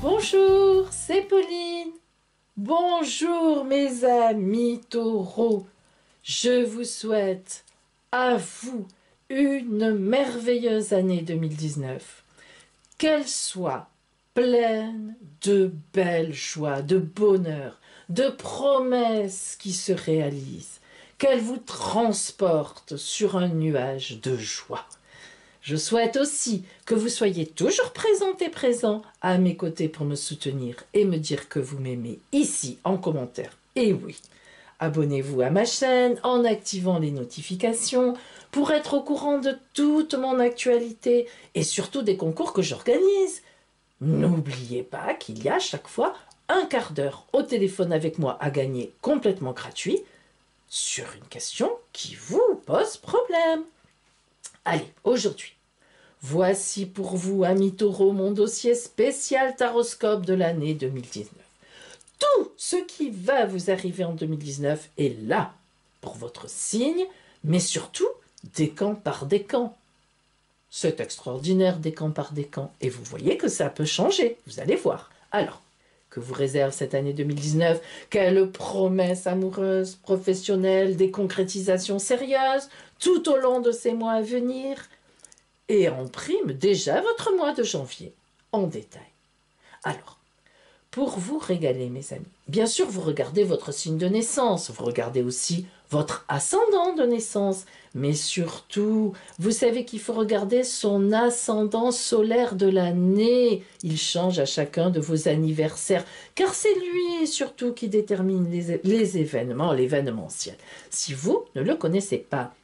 Bonjour, c'est Pauline. Bonjour mes amis taureaux. Je vous souhaite à vous une merveilleuse année 2019. Qu'elle soit pleine de belles joies, de bonheur, de promesses qui se réalisent. Qu'elle vous transporte sur un nuage de joie. Je souhaite aussi que vous soyez toujours présentes et présents à mes côtés pour me soutenir et me dire que vous m'aimez ici en commentaire. Et oui, abonnez-vous à ma chaîne en activant les notifications pour être au courant de toute mon actualité et surtout des concours que j'organise. N'oubliez pas qu'il y a chaque fois un quart d'heure au téléphone avec moi à gagner complètement gratuit sur une question qui vous pose problème. Allez, aujourd'hui, voici pour vous, amis taureaux, mon dossier spécial taroscope de l'année 2019. Tout ce qui va vous arriver en 2019 est là pour votre signe, mais surtout décan par décan. C'est extraordinaire, décan par décan. Et vous voyez que ça peut changer, vous allez voir. Alors, que vous réserve cette année 2019? Quelles promesses amoureuses, professionnelles, des concrétisations sérieuses tout au long de ces mois à venir? Et en prime, déjà votre mois de janvier, en détail. Alors, pour vous régaler, mes amis, bien sûr, vous regardez votre signe de naissance, vous regardez aussi votre ascendant de naissance, mais surtout, vous savez qu'il faut regarder son ascendant solaire de l'année. Il change à chacun de vos anniversaires, car c'est lui surtout qui détermine les événements, l'événementiel. Si vous ne le connaissez pas,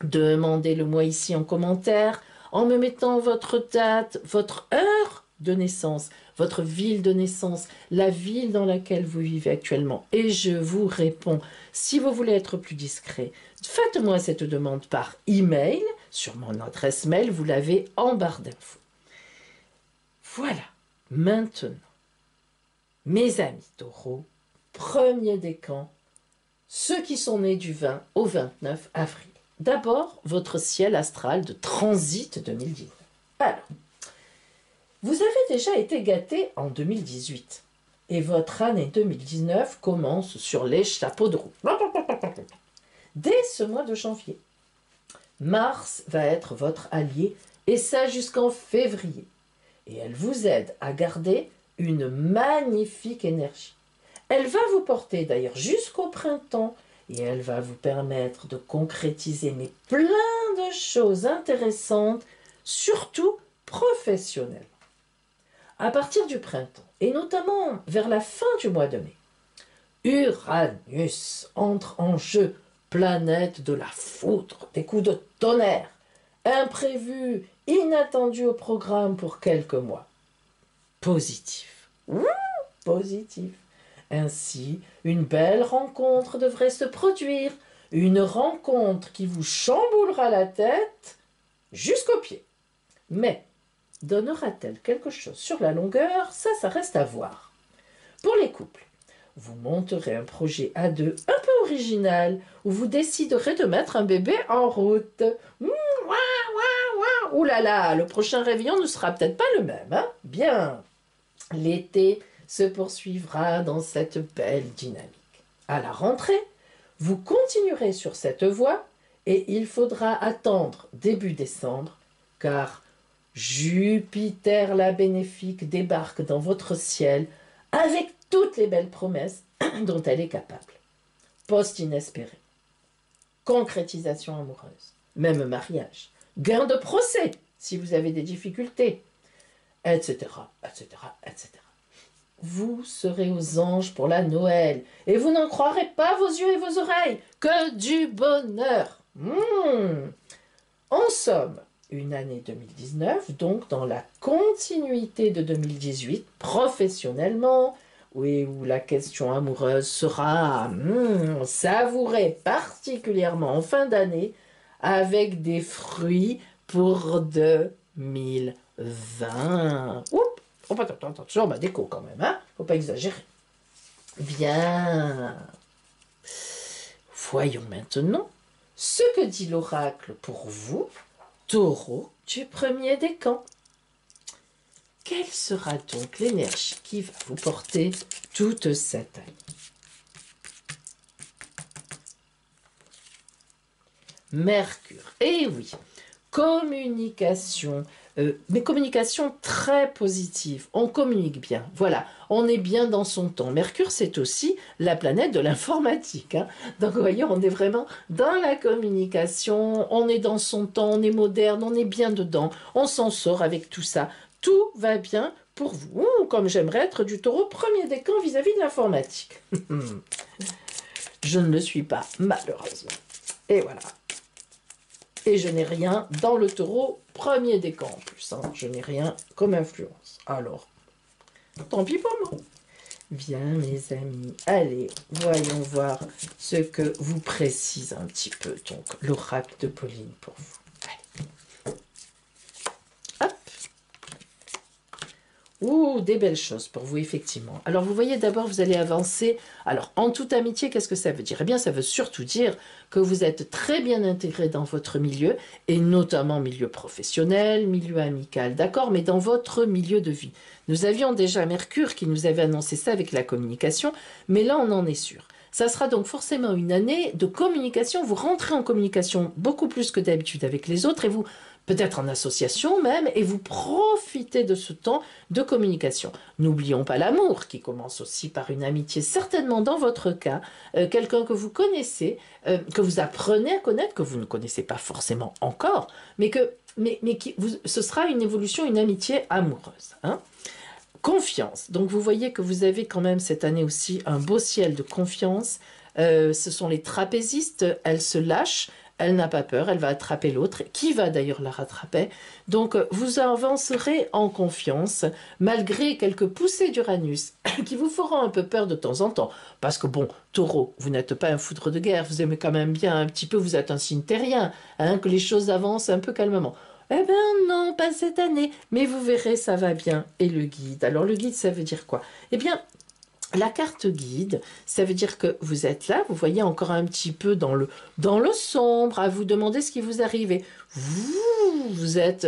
demandez-le-moi ici en commentaire, en me mettant votre date, votre heure de naissance, votre ville de naissance, la ville dans laquelle vous vivez actuellement. Et je vous réponds. Si vous voulez être plus discret, faites-moi cette demande par email, sur mon adresse mail, vous l'avez en barre d'infos. Voilà, maintenant, mes amis taureaux, premier décan, ceux qui sont nés du 20 au 29 avril. D'abord, votre ciel astral de transit 2019. Alors, vous avez déjà été gâté en 2018 et votre année 2019 commence sur les chapeaux de roue. Dès ce mois de janvier, Mars va être votre allié et ça jusqu'en février. Et elle vous aide à garder une magnifique énergie. Elle va vous porter d'ailleurs jusqu'au printemps et elle va vous permettre de concrétiser mais plein de choses intéressantes, surtout professionnelles. À partir du printemps, et notamment vers la fin du mois de mai, Uranus entre en jeu, planète de la foudre, des coups de tonnerre, imprévus, inattendus au programme pour quelques mois. Positif. Positif. Ainsi, une belle rencontre devrait se produire, une rencontre qui vous chamboulera la tête jusqu'aux pieds. Mais donnera-t-elle quelque chose sur la longueur? Ça reste à voir. Pour les couples, vous monterez un projet à deux un peu original où vous déciderez de mettre un bébé en route. Ouh là là, le prochain réveillon ne sera peut-être pas le même, hein? Bien. L'été se poursuivra dans cette belle dynamique. À la rentrée, vous continuerez sur cette voie et il faudra attendre début décembre car Jupiter la bénéfique débarque dans votre ciel avec toutes les belles promesses dont elle est capable. Poste inespéré, concrétisation amoureuse, même mariage, gain de procès si vous avez des difficultés, etc., etc., etc. Vous serez aux anges pour la Noël et vous n'en croirez pas vos yeux et vos oreilles, que du bonheur. En somme, une année 2019, donc dans la continuité de 2018, professionnellement, oui, où la question amoureuse sera savourée particulièrement en fin d'année, avec des fruits pour 2020. Oups, attention, ma déco quand même, hein. faut pas exagérer. Bien. Voyons maintenant ce que dit l'oracle pour vous, taureau du premier décan. Quelle sera donc l'énergie qui va vous porter toute cette année? Mercure, et oui, communication, mais communication très positive, on communique bien, voilà, on est bien dans son temps. Mercure, c'est aussi la planète de l'informatique, hein. Donc vous voyez, on est vraiment dans la communication, on est dans son temps, on est moderne, on est bien dedans, on s'en sort avec tout ça, tout va bien pour vous. Comme j'aimerais être du taureau premier décan vis-à-vis de l'informatique. Je ne le suis pas, malheureusement. Et voilà. Et je n'ai rien dans le taureau premier décan en plus. Hein. Je n'ai rien comme influence. Alors, tant pis pour moi. Bien, mes amis, allez, voyons voir ce que vous précise un petit peu, donc, l'oracle de Pauline pour vous. Allez. Hop. Ouh, des belles choses pour vous, effectivement. Alors, vous voyez, d'abord, vous allez avancer. Alors, en toute amitié, qu'est-ce que ça veut dire? Eh bien, ça veut surtout dire que vous êtes très bien intégré dans votre milieu, et notamment milieu professionnel, milieu amical, d'accord, mais dans votre milieu de vie. Nous avions déjà Mercure qui nous avait annoncé ça avec la communication, mais là, on en est sûr. Ça sera donc forcément une année de communication. Vous rentrez en communication beaucoup plus que d'habitude avec les autres, et vous... peut-être en association même, et vous profitez de ce temps de communication. N'oublions pas l'amour, qui commence aussi par une amitié, certainement dans votre cas, quelqu'un que vous connaissez, que vous apprenez à connaître, que vous ne connaissez pas forcément encore, mais ce sera une évolution, une amitié amoureuse. Hein. Confiance. Donc vous voyez que vous avez quand même cette année aussi un beau ciel de confiance. Ce sont les trapézistes, elles se lâchent, elle n'a pas peur, elle va attraper l'autre, qui va d'ailleurs la rattraper. Donc vous avancerez en confiance, malgré quelques poussées d'Uranus, qui vous feront un peu peur de temps en temps. Parce que bon, taureau, vous n'êtes pas un foudre de guerre, vous aimez quand même bien un petit peu, vous êtes un signe terrien, hein, que les choses avancent un peu calmement. Eh bien non, pas cette année, mais vous verrez, ça va bien. Et le guide, alors le guide, ça veut dire quoi? Eh bien, la carte guide, ça veut dire que vous êtes là, vous voyez encore un petit peu dans le sombre, à vous demander ce qui vous arrive. Et vous êtes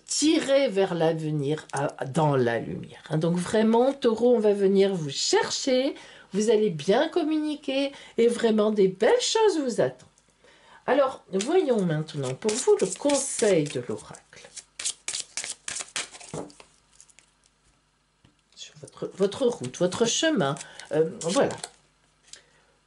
tiré vers l'avenir dans la lumière. Hein. Donc vraiment, taureau, on va venir vous chercher, vous allez bien communiquer et vraiment des belles choses vous attendent. Alors, voyons maintenant pour vous le conseil de l'oracle. Sur votre route, votre chemin, voilà.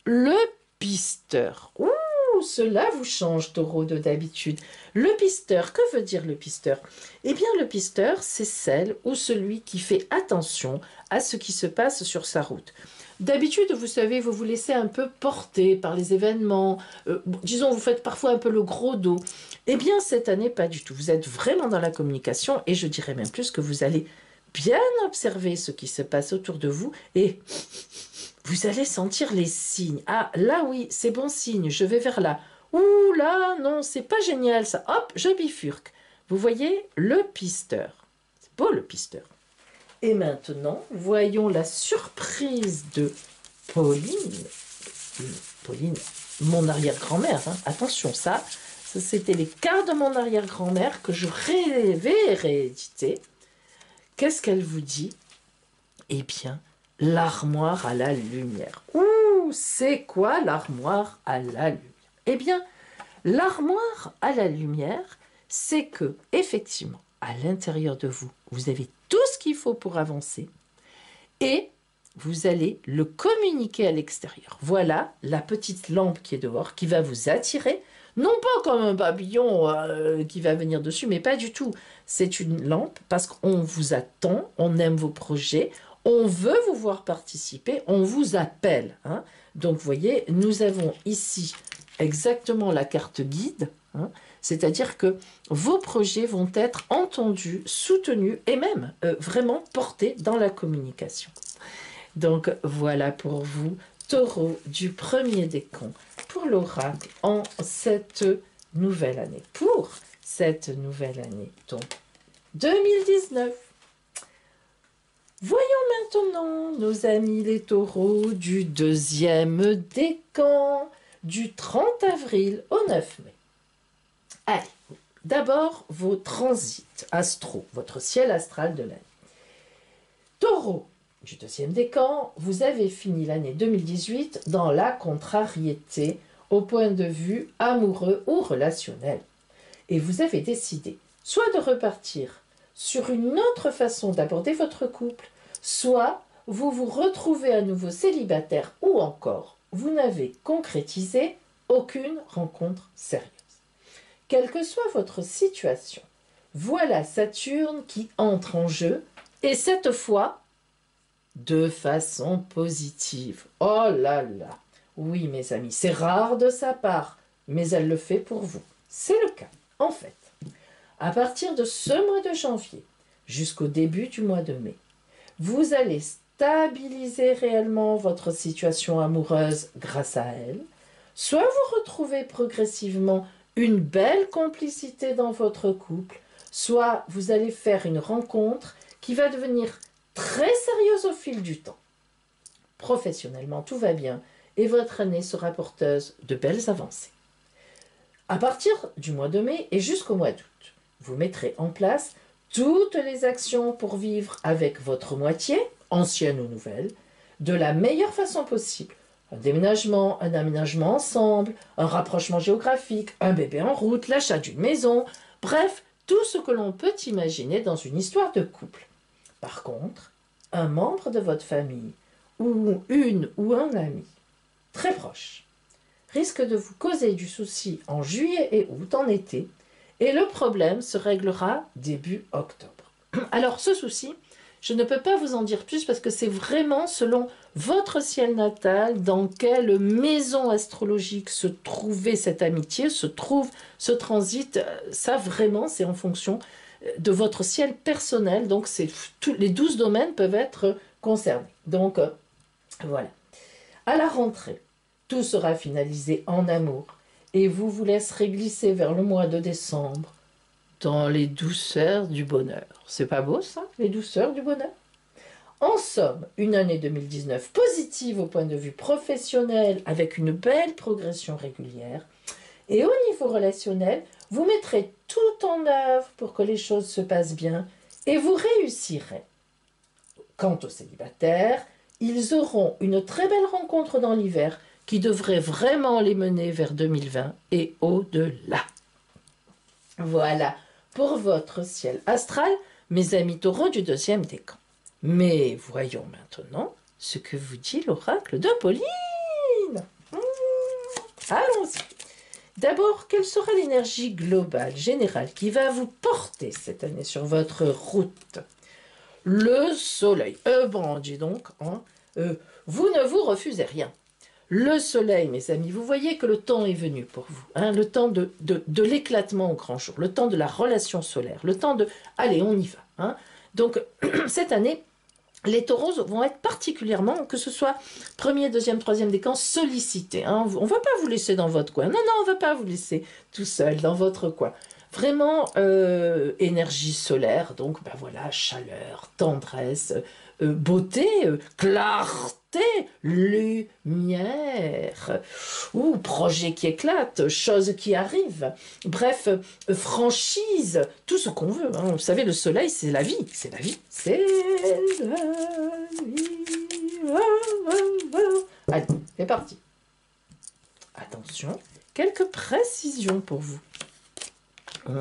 Le pisteur. Ouh, cela vous change, taureau, de d'habitude. Le pisteur, que veut dire le pisteur? Eh bien, le pisteur, c'est celle ou celui qui fait attention à ce qui se passe sur sa route. D'habitude, vous savez, vous vous laissez un peu porter par les événements. Disons, vous faites parfois un peu le gros dos. Eh bien, cette année, pas du tout. Vous êtes vraiment dans la communication et je dirais même plus que vous allez bien observer ce qui se passe autour de vous et vous allez sentir les signes. Ah, là, oui, c'est bon signe, je vais vers là. Ouh, là, non, c'est pas génial, ça. Hop, je bifurque. Vous voyez, le pisteur. C'est beau, le pisteur. Et maintenant, voyons la surprise de Pauline. Pauline, mon arrière-grand-mère. Hein. Attention, ça c'était les cartes de mon arrière-grand-mère que je vais rééditer. Qu'est-ce qu'elle vous dit? Eh bien, l'armoire à la lumière. Ouh, c'est quoi l'armoire à la lumière? Eh bien, l'armoire à la lumière, c'est que, effectivement, à l'intérieur de vous, vous avez tout ce qu'il faut pour avancer et vous allez le communiquer à l'extérieur. Voilà la petite lampe qui est dehors, qui va vous attirer, non pas comme un papillon qui va venir dessus, mais pas du tout. C'est une lampe parce qu'on vous attend, on aime vos projets, on veut vous voir participer, on vous appelle. Hein. Donc, vous voyez, nous avons ici exactement la carte guide, hein, c'est-à-dire que vos projets vont être entendus, soutenus et même vraiment portés dans la communication. Donc, voilà pour vous, taureau du premier décan, pour l'oracle en cette nouvelle année. Pour cette nouvelle année, donc 2019. Voyons maintenant, nos amis les taureaux, du deuxième décan, du 30 avril au 9 mai. Allez, d'abord vos transits astro, votre ciel astral de l'année. Taureau, du deuxième décan, vous avez fini l'année 2018 dans la contrariété au point de vue amoureux ou relationnel. Et vous avez décidé soit de repartir sur une autre façon d'aborder votre couple, soit vous vous retrouvez à nouveau célibataire ou encore vous n'avez concrétisé aucune rencontre sérieuse. Quelle que soit votre situation, voilà Saturne qui entre en jeu et cette fois de façon positive. Oh là là! Oui mes amis, c'est rare de sa part, mais elle le fait pour vous. C'est le cas. En fait, à partir de ce mois de janvier jusqu'au début du mois de mai, vous allez stabiliser réellement votre situation amoureuse grâce à elle, soit vous retrouvez progressivement une belle complicité dans votre couple, soit vous allez faire une rencontre qui va devenir très sérieuse au fil du temps. Professionnellement, tout va bien et votre année sera porteuse de belles avancées. À partir du mois de mai et jusqu'au mois d'août, vous mettrez en place toutes les actions pour vivre avec votre moitié, ancienne ou nouvelle, de la meilleure façon possible. Un déménagement, un aménagement ensemble, un rapprochement géographique, un bébé en route, l'achat d'une maison, bref, tout ce que l'on peut imaginer dans une histoire de couple. Par contre, un membre de votre famille, ou une ou un ami, très proche, risque de vous causer du souci en juillet et août, en été, et le problème se réglera début octobre. Alors ce souci, je ne peux pas vous en dire plus parce que c'est vraiment selon votre ciel natal dans quelle maison astrologique se trouvait cette amitié, se trouve ce transit, ça vraiment c'est en fonction de votre ciel personnel, donc les 12 domaines peuvent être concernés. Donc voilà. À la rentrée, tout sera finalisé en amour et vous vous laisserez glisser vers le mois de décembre dans les douceurs du bonheur. C'est pas beau ça, les douceurs du bonheur? En somme, une année 2019 positive au point de vue professionnel avec une belle progression régulière. Et au niveau relationnel, vous mettrez tout en œuvre pour que les choses se passent bien et vous réussirez. Quant aux célibataires, ils auront une très belle rencontre dans l'hiver qui devrait vraiment les mener vers 2020 et au-delà. Voilà pour votre ciel astral, mes amis taureaux du deuxième décan. Mais voyons maintenant ce que vous dit l'oracle de Pauline. Allons-y. D'abord, quelle sera l'énergie globale, générale, qui va vous porter cette année sur votre route? Le soleil. Bon, dis donc, hein, vous ne vous refusez rien. Le soleil, mes amis, vous voyez que le temps est venu pour vous. Hein, le temps de l'éclatement au grand jour, le temps de la relation solaire, le temps de... Allez, on y va. Hein. Donc, cette année, les taureaux vont être particulièrement, que ce soit premier, deuxième, troisième décan, sollicités. Hein. On ne va pas vous laisser dans votre coin. Non, non, on ne va pas vous laisser tout seul dans votre coin. Vraiment, énergie solaire, donc ben voilà, chaleur, tendresse, beauté, clarté, lumière, ou projet qui éclate, choses qui arrivent, bref, franchise, tout ce qu'on veut. Hein. Vous savez, le soleil, c'est la vie, c'est la vie, c'est la vie. Allez, c'est parti. Attention, quelques précisions pour vous. Oh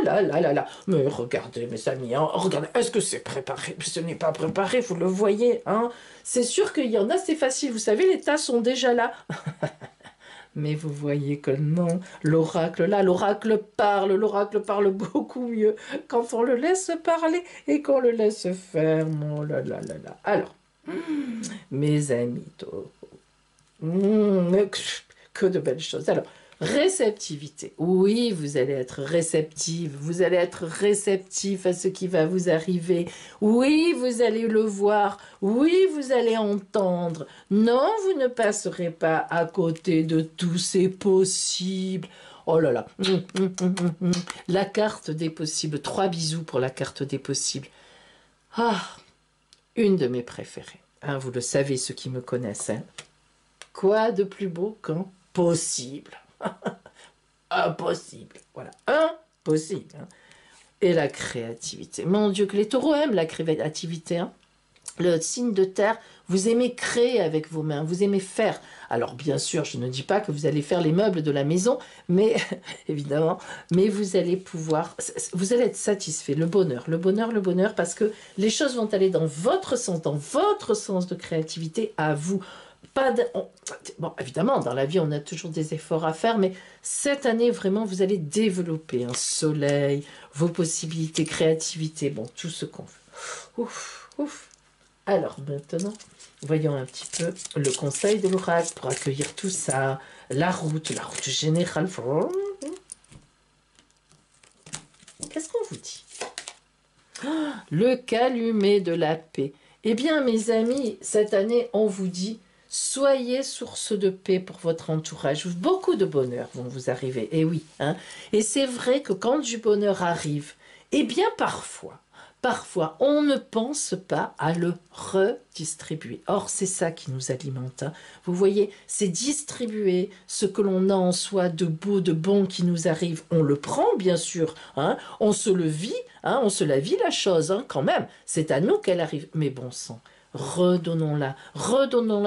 là là là là. Mais regardez mes amis, hein, regardez, est-ce que c'est préparé? Ce n'est pas préparé, vous le voyez. Hein. C'est sûr qu'il y en a, c'est facile, vous savez, les tas sont déjà là. Mais vous voyez que non, l'oracle là, l'oracle parle beaucoup mieux quand on le laisse parler et qu'on le laisse faire. Oh là là là là. Alors, mes amis, que de belles choses. Alors, réceptivité. Oui, vous allez être réceptive. Vous allez être réceptif à ce qui va vous arriver. Oui, vous allez le voir. Oui, vous allez entendre. Non, vous ne passerez pas à côté de tous ces possibles. Oh là là. La carte des possibles. 3 bisous pour la carte des possibles. Ah, une de mes préférées. Hein, vous le savez, ceux qui me connaissent. Hein. Quoi de plus beau qu'un possible? Impossible. Voilà, impossible. Hein. Et la créativité. Mon Dieu, que les taureaux aiment la créativité. Hein. Le signe de terre, vous aimez créer avec vos mains, vous aimez faire. Alors bien sûr, je ne dis pas que vous allez faire les meubles de la maison, mais évidemment, mais vous allez pouvoir, vous allez être satisfait. Le bonheur, le bonheur, le bonheur, parce que les choses vont aller dans votre sens de créativité à vous. Pas de, bon, évidemment, dans la vie, on a toujours des efforts à faire, mais cette année, vraiment, vous allez développer un soleil, vos possibilités, créativité, bon, tout ce qu'on veut. Ouf, ouf. Alors maintenant, voyons un petit peu le conseil de l'oracle pour accueillir tout ça, la route générale. Qu'est-ce qu'on vous dit? Le calumet de la paix. Eh bien, mes amis, cette année, on vous dit, soyez source de paix pour votre entourage. Beaucoup de bonheur vont vous arriver. Et oui, hein. Et c'est vrai que quand du bonheur arrive, eh bien, parfois, on ne pense pas à le redistribuer. Or, c'est ça qui nous alimente. Hein. Vous voyez, c'est distribuer ce que l'on a en soi de beau, de bon qui nous arrive. On le prend, bien sûr. Hein. On se le vit, hein. On se la vit la chose, hein, quand même. C'est à nous qu'elle arrive. Mais bon sang, redonnons-la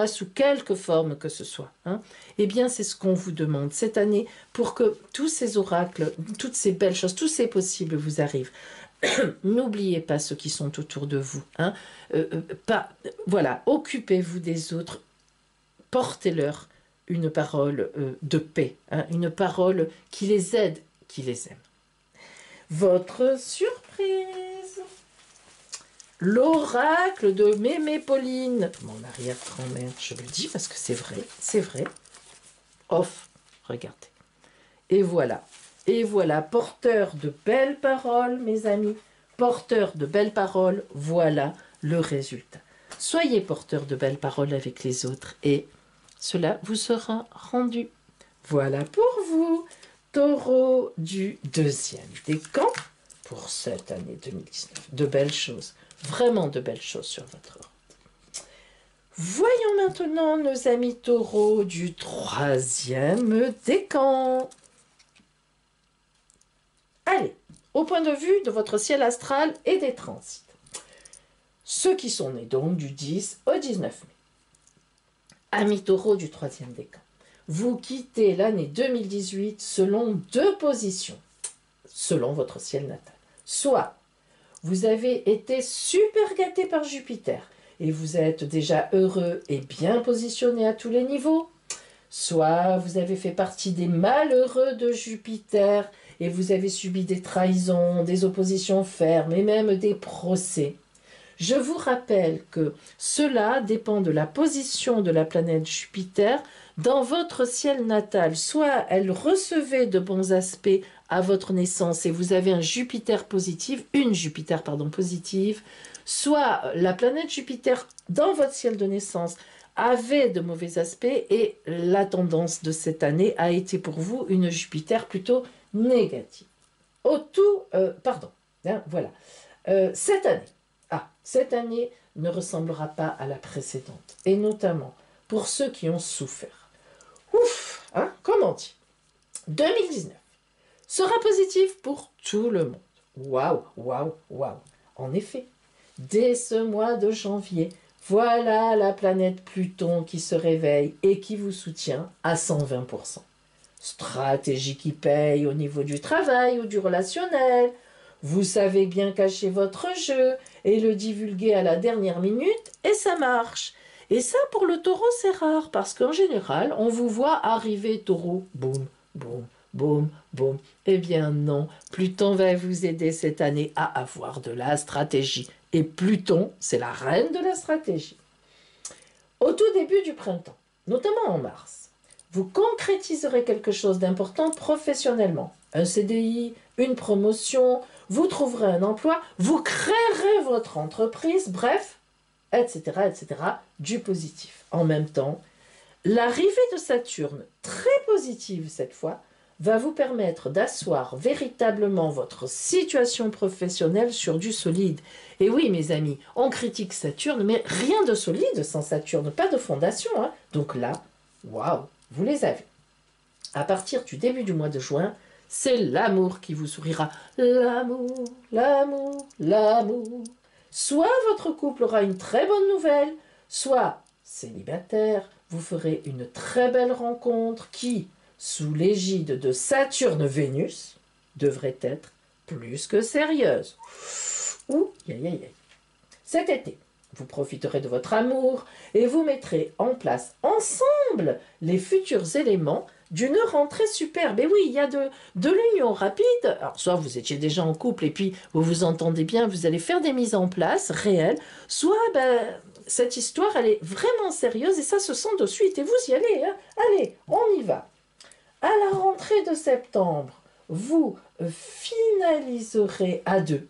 sous quelque forme que ce soit. Hein. Eh bien, c'est ce qu'on vous demande cette année pour que tous ces oracles, toutes ces belles choses, tous ces possibles vous arrivent. N'oubliez pas ceux qui sont autour de vous. Hein. Voilà, occupez-vous des autres, portez-leur une parole de paix, hein, une parole qui les aide, qui les aime. Votre surprise, l'oracle de Mémé Pauline, mon arrière-grand-mère, je le dis parce que c'est vrai. Off, regardez. Et voilà, porteur de belles paroles, mes amis, porteur de belles paroles, voilà le résultat. Soyez porteur de belles paroles avec les autres et cela vous sera rendu. Voilà pour vous, taureau du deuxième décan pour cette année 2019. De belles choses, vraiment de belles choses sur votre route. Voyons maintenant nos amis taureaux du troisième décan. Allez, au point de vue de votre ciel astral et des transits. Ceux qui sont nés donc du 10 au 19 mai. Amis taureaux du troisième décan. Vous quittez l'année 2018 selon deux positions, selon votre ciel natal. Soit vous avez été super gâté par Jupiter et vous êtes déjà heureux et bien positionné à tous les niveaux. Soit vous avez fait partie des malheureux de Jupiter et vous avez subi des trahisons, des oppositions fermes et même des procès. Je vous rappelle que cela dépend de la position de la planète Jupiter dans votre ciel natal. Soit elle recevait de bons aspects à votre naissance et vous avez un Jupiter positif, une Jupiter positive, soit la planète Jupiter dans votre ciel de naissance avait de mauvais aspects et la tendance de cette année a été pour vous une Jupiter plutôt négative. Voilà. Cette année ne ressemblera pas à la précédente, et notamment pour ceux qui ont souffert. Ouf, hein, comme on dit. 2019 sera positif pour tout le monde. Waouh. En effet, dès ce mois de janvier, voilà la planète Pluton qui se réveille et qui vous soutient à 120%. Stratégie qui paye au niveau du travail ou du relationnel. Vous savez bien cacher votre jeu et le divulguer à la dernière minute et ça marche. Et ça, pour le taureau, c'est rare parce qu'en général, on vous voit arriver taureau, boum, boum, boum, boum. Eh bien non, Pluton va vous aider cette année à avoir de la stratégie. Et Pluton, c'est la reine de la stratégie. Au tout début du printemps, notamment en mars, vous concrétiserez quelque chose d'important professionnellement. Un CDI, une promotion, vous trouverez un emploi, vous créerez votre entreprise, bref, etc., du positif. En même temps, l'arrivée de Saturne, très positive cette fois, va vous permettre d'asseoir véritablement votre situation professionnelle sur du solide. Et oui, mes amis, on critique Saturne, mais rien de solide sans Saturne, pas de fondation, hein. Donc là, waouh, vous les avez. À partir du début du mois de juin, c'est l'amour qui vous sourira. L'amour, l'amour, l'amour. Soit votre couple aura une très bonne nouvelle, soit célibataire, vous ferez une très belle rencontre qui, sous l'égide de Saturne-Vénus, devrait être plus que sérieuse. Ouh, aïe, aïe, aïe. Cet été, vous profiterez de votre amour et vous mettrez en place ensemble les futurs éléments d'une rentrée superbe. Et oui, il y a de l'union rapide. Alors, soit vous étiez déjà en couple et puis vous vous entendez bien, vous allez faire des mises en place réelles, soit cette histoire, elle est vraiment sérieuse et ça se sent de suite. Et vous y allez, hein. Allez, on y va. À la rentrée de septembre, vous finaliserez à deux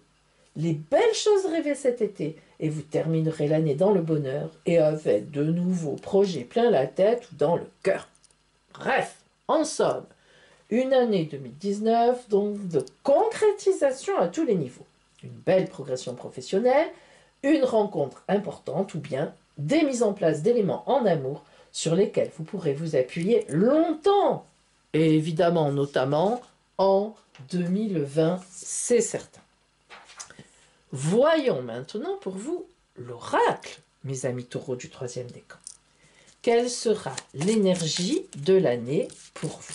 les belles choses rêvées cet été et vous terminerez l'année dans le bonheur et avec de nouveaux projets plein la tête ou dans le cœur. Bref, en somme, une année 2019 donc de concrétisation à tous les niveaux. Une belle progression professionnelle, une rencontre importante ou bien des mises en place d'éléments en amour sur lesquels vous pourrez vous appuyer longtemps. Et évidemment, notamment en 2020, c'est certain. Voyons maintenant pour vous l'oracle, mes amis taureaux du troisième décan. Quelle sera l'énergie de l'année pour vous?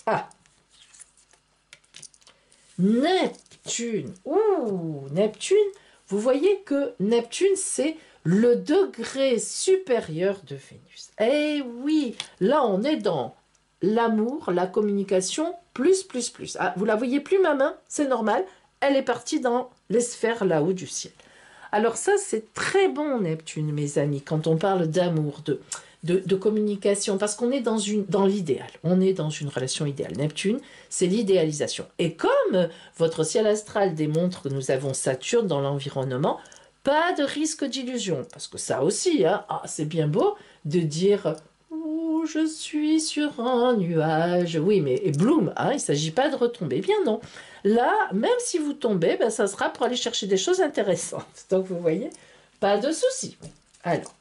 Ah, Neptune. Ouh, Neptune, vous voyez que Neptune, c'est le degré supérieur de Vénus. Eh oui, là on est dans l'amour, la communication, plus. Ah, vous la voyez plus ma main, c'est normal, elle est partie dans les sphères là-haut du ciel. Alors ça, c'est très bon, Neptune, mes amis, quand on parle d'amour, de communication, parce qu'on est dans l'idéal, on est dans une relation idéale. Neptune, c'est l'idéalisation. Et comme votre ciel astral démontre que nous avons Saturne dans l'environnement, pas de risque d'illusion, parce que ça aussi, hein, c'est bien beau de dire « Oh, je suis sur un nuage ». Oui, mais et bloom, hein, il ne s'agit pas de retomber. Eh bien non. Là, même si vous tombez, ça sera pour aller chercher des choses intéressantes. Donc, vous voyez, pas de souci. Alors,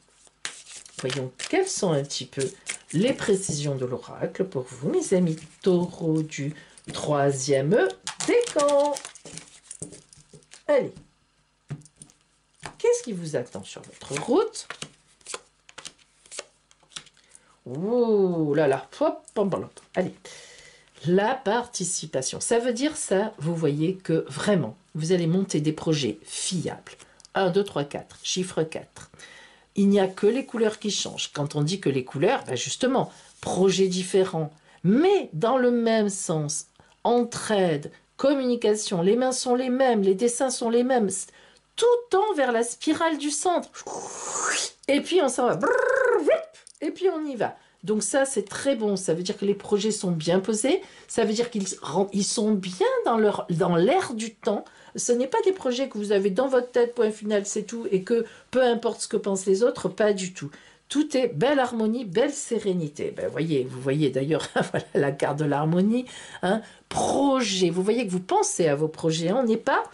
voyons quelles sont un petit peu les précisions de l'oracle pour vous, mes amis taureaux du troisième décan. Allez, qu'est-ce qui vous attend sur votre route? Ouh là là, hop, hop, hop. Allez, la participation, ça veut dire ça, vous voyez que vraiment, vous allez monter des projets fiables. 1, 2, 3, 4, chiffre 4. Il n'y a que les couleurs qui changent. Quand on dit que les couleurs, justement, projets différents, mais dans le même sens, entraide, communication, les mains sont les mêmes, les dessins sont les mêmes, tout tend vers la spirale du centre. Et puis on s'en va, et puis on y va. Donc ça, c'est très bon. Ça veut dire que les projets sont bien posés. Ça veut dire qu'ils sont bien dans l'air du temps. Ce n'est pas des projets que vous avez dans votre tête, point final, c'est tout, et que peu importe ce que pensent les autres, pas du tout. Tout est belle harmonie, belle sérénité. Vous voyez d'ailleurs voilà, la carte de l'harmonie. Hein. Projet, vous voyez que vous pensez à vos projets. On n'est pas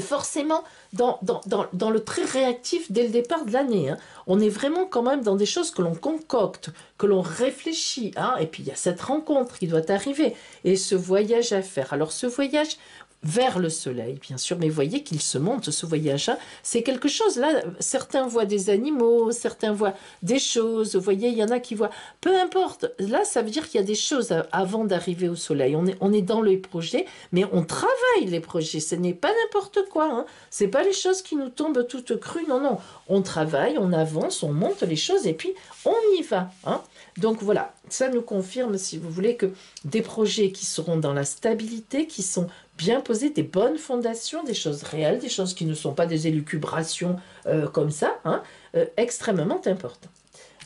forcément dans le très réactif dès le départ de l'année. Hein. On est vraiment quand même dans des choses que l'on concocte, que l'on réfléchit. Hein. Et puis il y a cette rencontre qui doit arriver et ce voyage à faire. Alors ce voyage vers le soleil, bien sûr, mais voyez qu'il se monte, ce voyage. Hein. C'est quelque chose, là, certains voient des animaux, certains voient des choses, vous voyez, il y en a qui voient... Peu importe, là, ça veut dire qu'il y a des choses avant d'arriver au soleil. On est dans les projets, mais on travaille les projets, ce n'est pas n'importe quoi. Hein. Ce n'est pas les choses qui nous tombent toutes crues, non, non. On travaille, on avance, on monte les choses, et puis on y va. Hein. Donc voilà, ça nous confirme, si vous voulez, que des projets qui seront dans la stabilité, qui sont bien posés, des bonnes fondations, des choses réelles, des choses qui ne sont pas des élucubrations comme ça, hein, extrêmement important.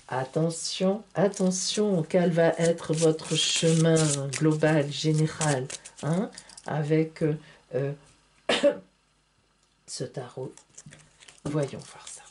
Attention, attention, quel va être votre chemin global, général, hein, avec ce tarot. Voyons voir ça.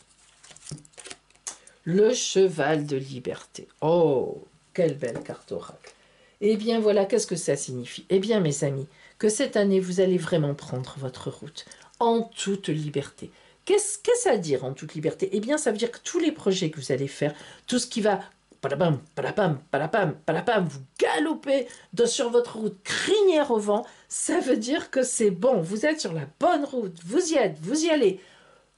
Le cheval de liberté. Oh, quelle belle carte oracle. Eh bien voilà, qu'est-ce que ça signifie? Eh bien mes amis, que cette année, vous allez vraiment prendre votre route en toute liberté. Qu'est-ce que ça veut dire en toute liberté? Eh bien ça veut dire que tous les projets que vous allez faire, tout ce qui va palapam, palapam, palapam, palapam, vous galopez sur votre route, crinière au vent, ça veut dire que c'est bon, vous êtes sur la bonne route, vous y êtes, vous y allez.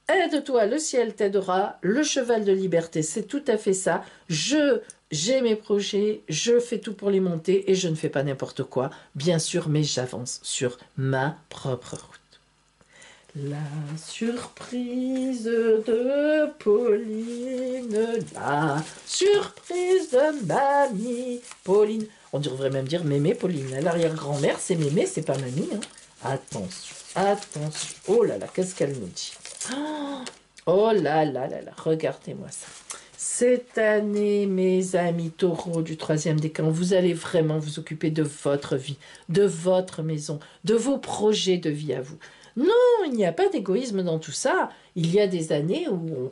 Aide-toi, le ciel t'aidera, le cheval de liberté, c'est tout à fait ça. J'ai mes projets, je fais tout pour les monter et je ne fais pas n'importe quoi, bien sûr, mais j'avance sur ma propre route. La surprise de Pauline, la surprise de mamie Pauline. On devrait même dire mémé Pauline. L'arrière-grand-mère, c'est mémé, c'est pas mamie. Hein. Attention, attention. Oh là là, qu'est-ce qu'elle nous dit? Oh là là là là, regardez-moi ça. Cette année, mes amis taureaux du 3e décan, vous allez vraiment vous occuper de votre vie, de votre maison, de vos projets de vie à vous. Non, il n'y a pas d'égoïsme dans tout ça. Il y a des années où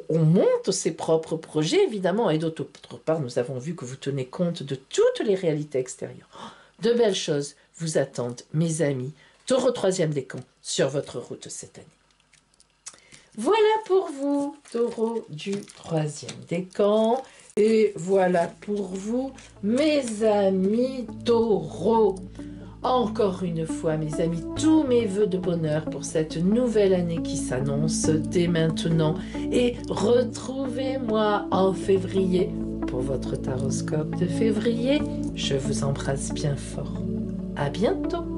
on monte ses propres projets, évidemment, et d'autre part, nous avons vu que vous tenez compte de toutes les réalités extérieures. De belles choses vous attendent, mes amis, taureau 3e décan, sur votre route cette année. Voilà pour vous, taureau du 3e décan. Et voilà pour vous, mes amis taureaux. Encore une fois, mes amis, tous mes vœux de bonheur pour cette nouvelle année qui s'annonce dès maintenant. Et retrouvez-moi en février pour votre taroscope de février. Je vous embrasse bien fort. À bientôt.